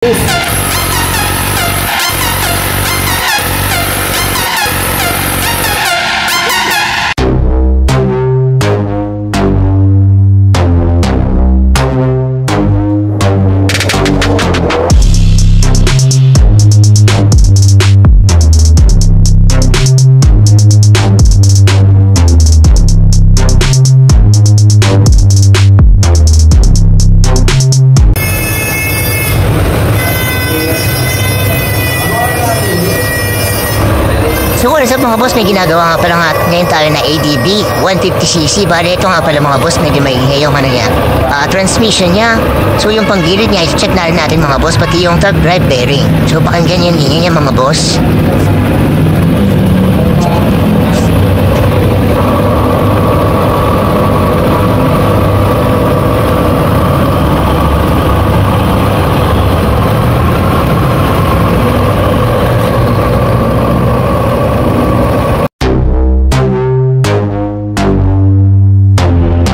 So what's up mga boss, may ginagawa nga pala nga ngayon tayo na ADB 150cc. Bale ito nga pala mga boss, medyo maingay yung transmission niya. So yung panggilid niya, i-check na rin natin mga boss, pati yung top drive bearing. So pakinggan yung ingay niya mga boss.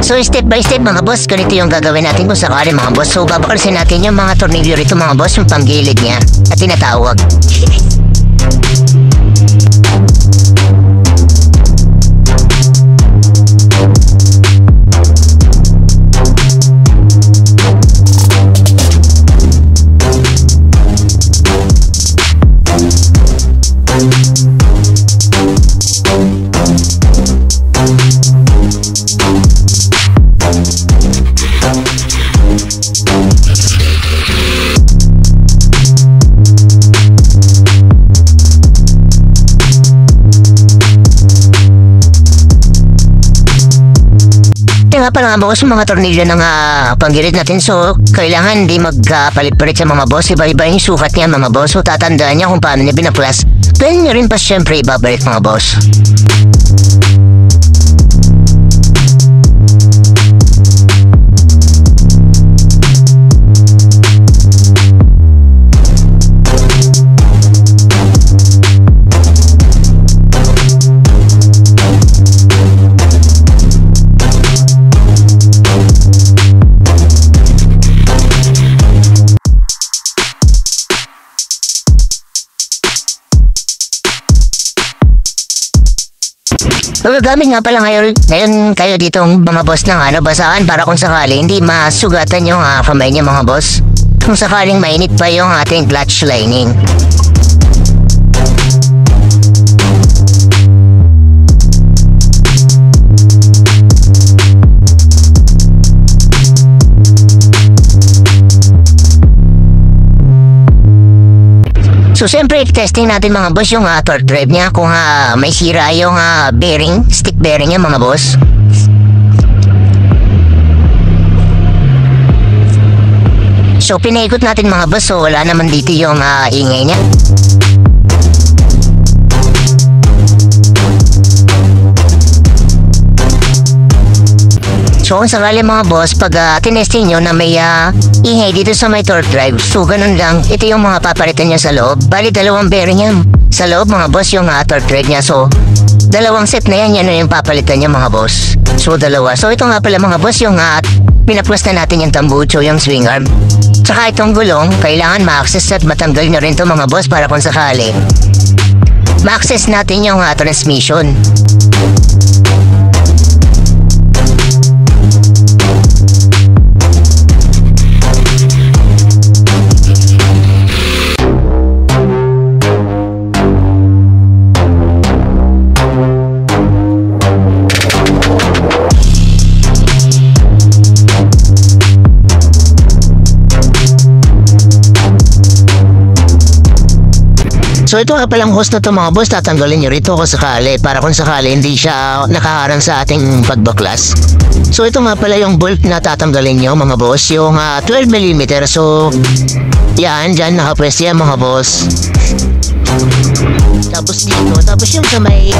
So step by step mga boss, ganito yung gagawin natin kung sakali mga boss. So babakalisin natin yung mga tornilyo rito mga boss, yung panggilid niya at tinatawag. Nga pala nga boss, mga tornilyo ng panggilid natin. So kailangan di magpalit-palit sa mga boss, iba-iba yung sukat niya mga boss. So tatandaan niya kung paano niya binaplas. Pwede niya rin pa syempre ibabalik mga boss. So gagamit nga pala ngayon kayo dito mga boss ng basahan para kung sakali hindi masugatan yung kamay niya mga boss. Kung sakaling mainit pa yung ating clutch lining. So siyempre testing natin mga boss yung torque drive niya kung may sira yung bearing, stick bearing niya mga boss. So pinaikot natin mga boss, so wala naman dito yung ingay niya. So kung sakali mga boss, pag tinesting nyo na may ingay dito sa may torque drive, so ganun lang, ito yung mga papalitan niya sa loob. Bali dalawang bearing yan sa loob mga boss yung torque drive niya. So dalawang set na yan na yung papalitan niya mga boss. So dalawa. So ito nga pala mga boss yung pinaplas na natin yung tambucho, yung swing arm. Tsaka itong gulong, kailangan ma-access at matanggal nyo rin to mga boss para kung sakali ma-access natin yung transmission. So ito nga palang hose na to mga boss, tatanggalin nyo rito kung sakali para kung sakali hindi siya nakaharang sa ating pagbaklas. So ito nga pala yung bolt na tatanggalin nyo mga boss, yung 12mm. So yan, dyan nakapwes yan mga boss. Tapos dito, tapos yung sa may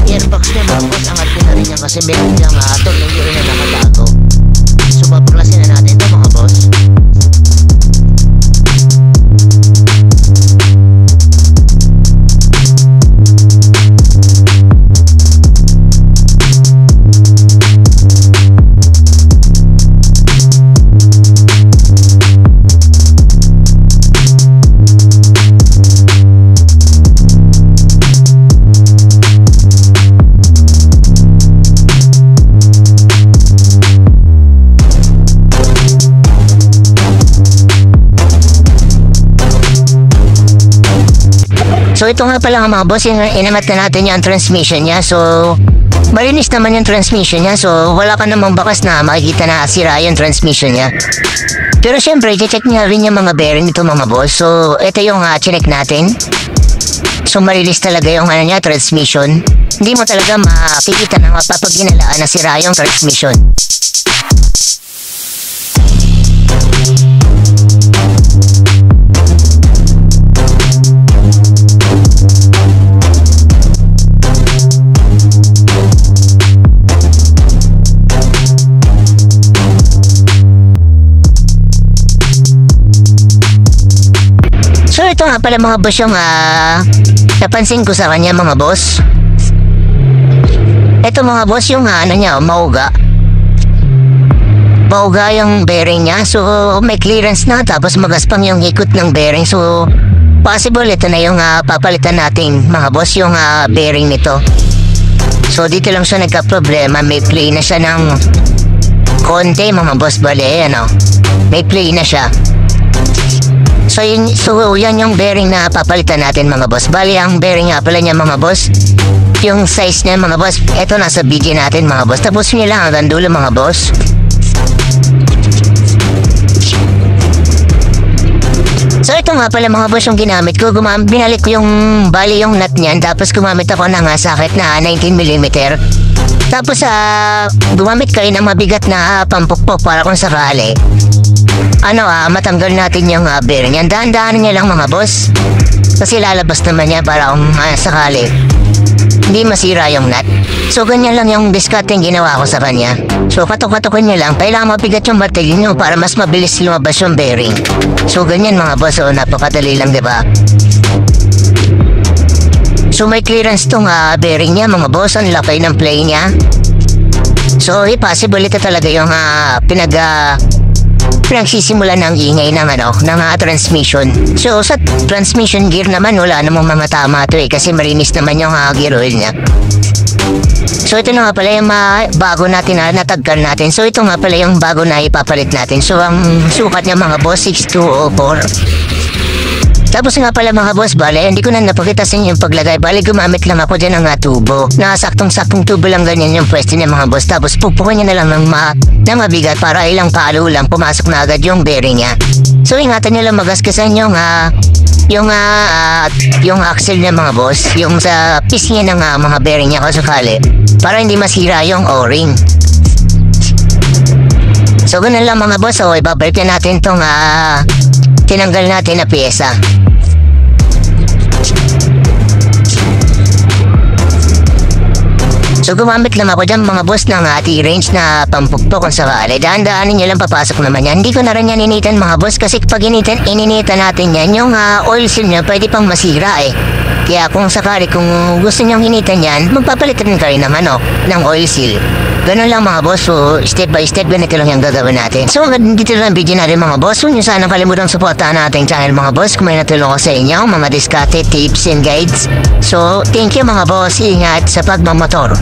airbox niya mga boss, angat din na rin yan kasi meron niyang tornilyo rin na nakatago. So papaklasin na natin ito mga boss. So ito nga pala mga boss, inamat na natin yung transmission niya. So malinis naman yung transmission niya. So wala ka namang bakas na makikita na sira yung transmission niya. Pero syempre, check niya rin yung mga bearing nito mga boss. So ito yung chinek natin. So malinis talaga yung niya, transmission. Hindi mo talaga makikita na mapapaginalaan na sira yung transmission. So ito nga pala mga boss yung napansin ko sa kanya mga boss. Ito mga boss yung niya, mauga. Mauga yung bearing niya. So may clearance na tapos magaspang yung ikot ng bearing. So possible ito na yung papalitan natin mga boss yung bearing nito. So dito lang siya nagka-problema. May play na siya ng konti mga boss. Bale may play na siya. So yan yung bearing na papalitan natin mga boss. Bali ang bearing nga pala niya mga boss, yung size niya mga boss, eto nasa video natin mga boss. Tapos nyo lang hanggang dulo mga boss. So ito nga pala mga boss yung ginamit ko. Binalik ko yung bali yung nut niyan. Tapos gumamit ako ng socket na 19mm. Tapos gumamit kayo ng mabigat na pampukpok para kung sakali matanggal natin yung bearing yan. Dahan-dahanan niya lang mga boss. Kasi lalabas naman niya para kung sakali hindi masira yung nut. So ganyan lang yung discarding ginawa ko sa kanya. So katok-katokin niya lang. Kailangan mabigat yung martilyo nyo para mas mabilis lumabas yung bearing. So ganyan mga boss. So napakadali lang diba? So may clearance tong bearing niya mga boss. Ang laki ng play niya. So possible ito talaga yung pinagsisimulan ng ingay ng transmission. So sa transmission gear naman wala namang mamatama ito kasi marinis naman yung gear oil niya. So ito na nga pala yung bago natin natagkal natin. So ito nga pala yung bago na ipapalit natin. So ang sukat niya mga boss 6204. Tapos nga pala mga boss, bale, hindi ko na napakita sa inyo yung paglagay. Bale, gumamit lang ako dyan ng tubo. Nakasaktong-saktong tubo lang ganyan yung pwesto niya mga boss. Tapos pupukin niya na lang ng mabigat para ilang palo lang pumasok na agad yung bearing niya. So ingatan niyo lang magasgasan yung axle niya mga boss. Yung sa piece niya ng mga bearing niya kasukali. Para hindi masira yung o-ring. So ganun lang mga boss. So ibabalik na natin tong tinanggal natin na pyesa. So gumamit lang ako dyan mga boss ng T-range na pampukpok kung sakali. Dahan-dahanin nyo lang papasok naman yan. Hindi ko na rin yan initan mga boss kasi pag ininitan natin yan, yung oil seal nyo pwede pang masira Kaya kung sakali kung gusto nyong initan yan, magpapalit rin kayo ng ng oil seal. Ganun lang mga boss. So step by step ganito lang yung gagawin natin. So dito lang video natin mga boss. Huwag nyo sana kalimutang supportahan nating channel mga boss kung may natulong ko sa inyo mga diskarte, tips and guides. So thank you mga boss. Ingat sa pagmamotor.